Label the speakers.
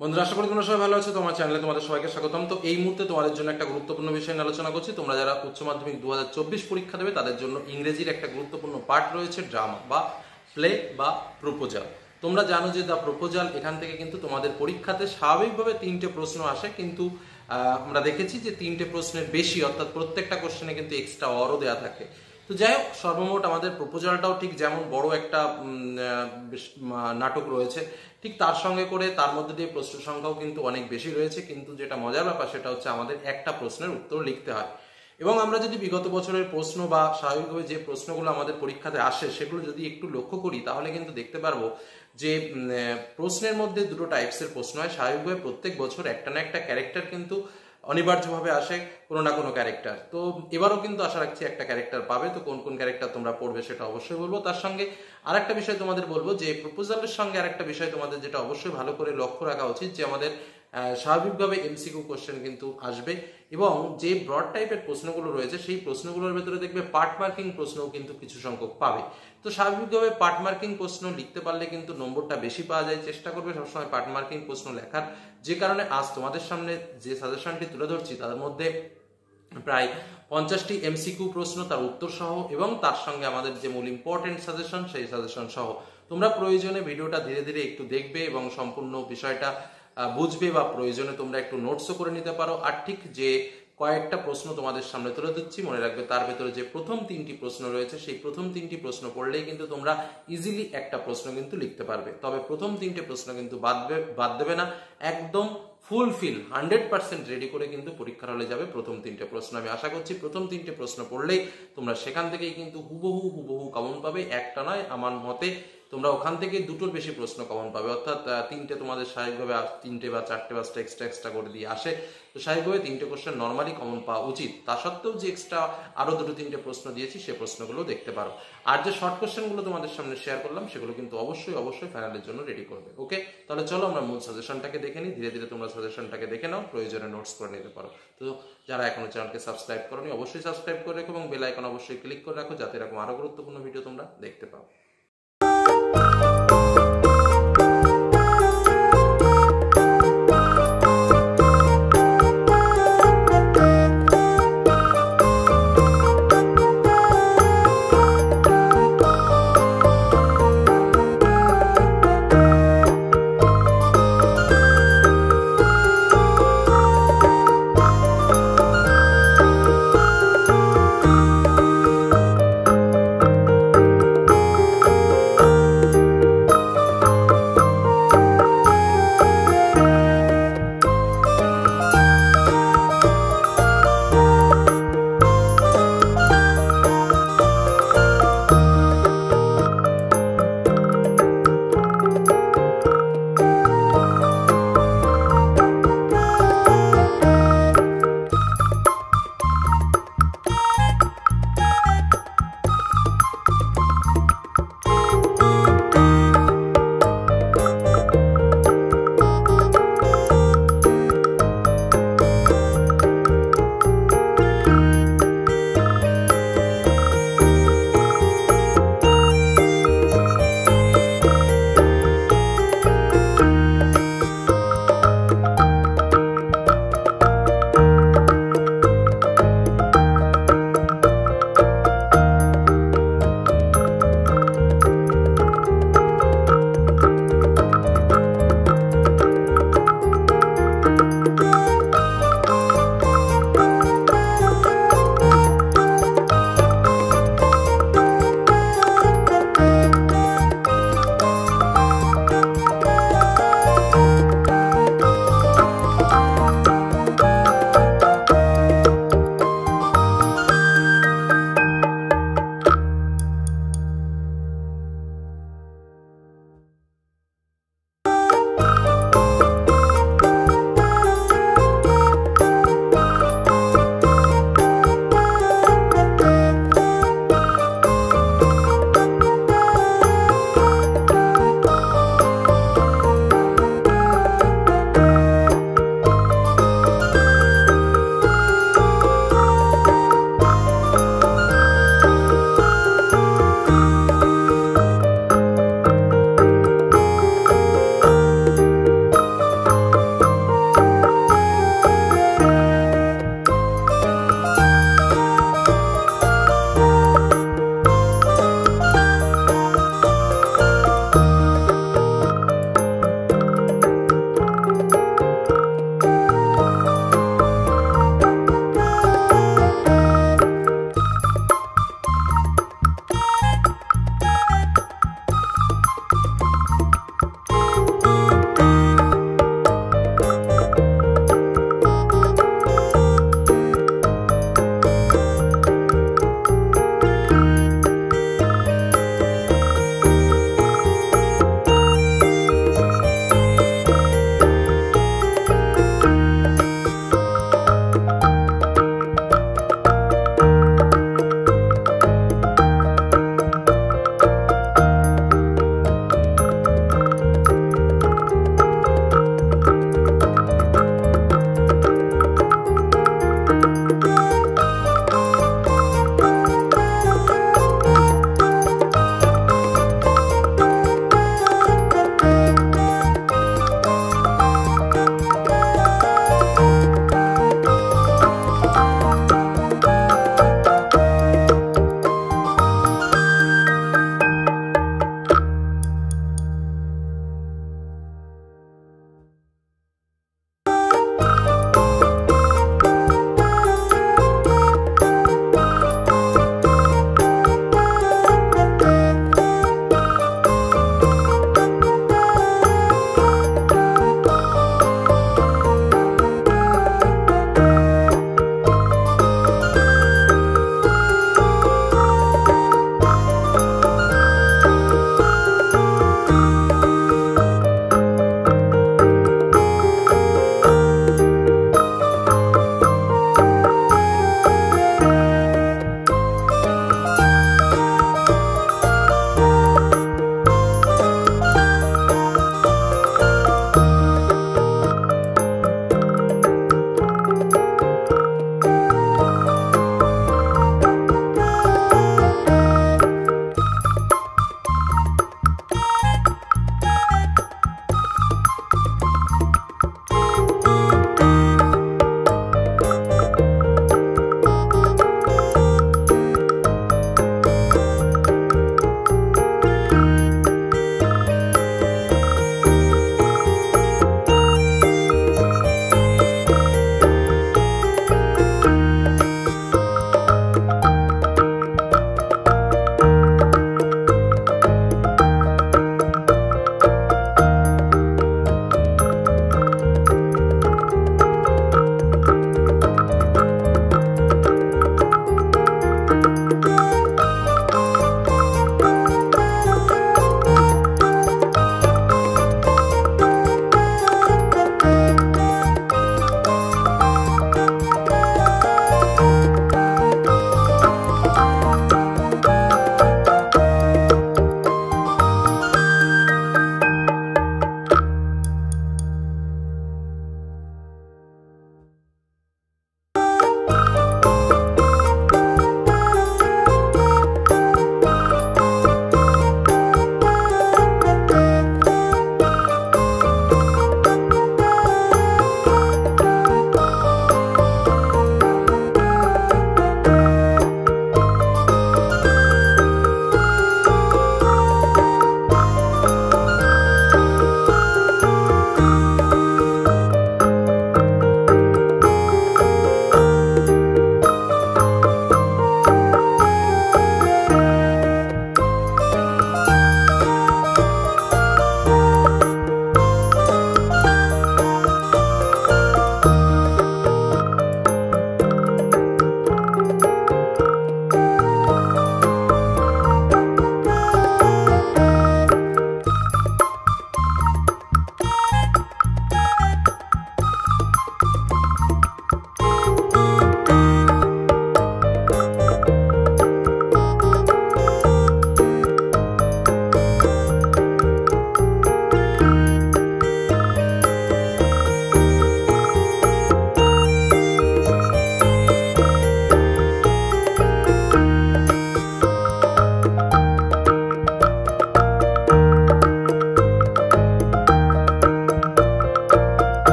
Speaker 1: বন্ধুরা, আশা করি তোমরা সবাই ভালো আছো। তোমার চ্যানেলে তোমাদের সবাইকে স্বাগতম। তো এই মুহূর্তে তোমাদের জন্য একটা গুরুত্বপূর্ণ বিষয় নিয়ে আলোচনা করছি। তোমরা যারা উচ্চ মাধ্যমিক 2024 পরীক্ষা দেবে তাদের জন্য ইংরেজির একটা গুরুত্বপূর্ণ পার্ট রয়েছে, ড্রামা বা প্লে বা প্রপোজাল। তোমরা জানো যে দ্য প্রপোজাল এখান থেকে কিন্তু তোমাদের পরীক্ষাতে স্বাভাবিকভাবে 3টে প্রশ্ন আসে, কিন্তু আমরা দেখেছি যে 3টে প্রশ্নের বেশি, অর্থাৎ প্রত্যেকটা কোশ্চেনে কিন্তু এক্সট্রা অরও দেওয়া থাকে। তো যাই হোক, সর্বমোট আমাদের প্রপোজালটাও ঠিক যেমন বড় একটা নাটক রয়েছে, ঠিক তার সঙ্গে করে তার মধ্যে দিয়ে প্রশ্ন সংখ্যাও কিন্তু অনেক বেশি রয়েছে। কিন্তু যেটা মজার ব্যাপার সেটা হচ্ছে আমাদের একটা প্রশ্নের উত্তর লিখতে হয়। এবং আমরা যদি বিগত বছরের প্রশ্ন বা স্বাভাবিকভাবে যে প্রশ্নগুলো আমাদের পরীক্ষাতে আসে সেগুলো যদি একটু লক্ষ্য করি, তাহলে কিন্তু দেখতে পারবো যে প্রশ্নের মধ্যে দুটো টাইপসের প্রশ্ন হয়। স্বাভাবিকভাবে প্রত্যেক বছর একটা না একটা ক্যারেক্টার কিন্তু অনিবার্যভাবে আসে, কোনো না কোনো ক্যারেক্টার। তো এবারও কিন্তু আশা রাখছি একটা ক্যারেক্টার পাবে। তো কোন কোন ক্যারেক্টার তোমরা পড়বে সেটা অবশ্যই বলবো। তার সঙ্গে আরেকটা বিষয় তোমাদের বলবো যে প্রপোজালের সঙ্গে আরেকটা বিষয় তোমাদের যেটা অবশ্যই ভালো করে লক্ষ্য রাখা উচিত, যে আমাদের স্বাভাবিকভাবে এমসিকিউ কোশ্চেন কিন্তু আসবে, এবং যে ব্রড টাইপের প্রশ্নগুলো রয়েছে সেই প্রশ্নগুলোর ভেতরে দেখবে পার্ট মার্কিং প্রশ্নও কিন্তু কিছু সংখ্যক পাবে। তো স্বাভাবিকভাবে পার্ট মার্কিং প্রশ্ন লিখতে পারলে কিন্তু নম্বরটা বেশি পাওয়া যায়। চেষ্টা করবে সবসময় পার্ট মার্কিং প্রশ্ন লেখার। যে কারণে আজ তোমাদের সামনে যে সাজেশনটি তুলে ধরছি তার মধ্যে প্রায় 50টি এমসিকিউ প্রশ্ন, তার উত্তর সহ, এবং তার সঙ্গে আমাদের যে মূল ইম্পর্টেন্ট সাজেশন সেই সাজেশন সহ। তোমরা প্রয়োজনে ভিডিওটা ধীরে ধীরে একটু দেখবে এবং সম্পূর্ণ বিষয়টা বুঝবে, বা প্রয়োজনে তোমরা একটু নোটসও করে নিতে পারো। আর ঠিক যে কয়েকটা প্রশ্ন তোমাদের সামনে তুলে দিচ্ছি, মনে রাখবে তার ভেতরে যে প্রথম 3টি প্রশ্ন রয়েছে সেই প্রথম 3টি প্রশ্ন পড়লেই কিন্তু তোমরা ইজিলি একটা প্রশ্ন কিন্তু লিখতে পারবে। তবে প্রথম 3টে প্রশ্ন কিন্তু বাদ দেবে না, একদম ফুলফিল 100% রেডি করে কিন্তু পরীক্ষার হলে যাবে প্রথম 3টে প্রশ্ন। আমি আশা করছি প্রথম 3টে প্রশ্ন পড়লেই তোমরা সেখান থেকেই কিন্তু হুবহু কমন পাবে। একটা নয়, আমার মতে তোমরা ওখান থেকে দুটোর বেশি প্রশ্ন কমন পাবে। অর্থাৎ 3টে তোমাদের স্বাভাবিকভাবে 3টে বা 4টে 5টা এক্সট্রা করে দিয়ে আসে, তো স্বাভাবিকভাবে 3টে কোশ্চেন নর্মালি কমন পাওয়া উচিত। তা সত্ত্বেও যে এক্সট্রা আরো 2-3টে প্রশ্ন দিয়েছি সে প্রশ্নগুলো দেখতে পারো। আর যে শর্ট কোশ্চেনগুলো তোমাদের সামনে শেয়ার করলাম সেগুলো কিন্তু অবশ্যই ফাইনালের জন্য রেডি করবে। ওকে, তাহলে চলো আমরা মূল সাজেশনটাকে দেখে নিই। ধীরে ধীরে তোমরা সাজেশনটাকে দেখে নাও, প্রয়োজনে নোটস করে নিতে পারো। তো যারা এখনো চ্যানেলকে সাবস্ক্রাইব করোনি অবশ্যই সাবস্ক্রাইব করে রেখো, এবং বেল আইকন অবশ্যই ক্লিক করে রাখো, যাতে এরকম আরো গুরুত্বপূর্ণ ভিডিও তোমরা দেখতে পাও।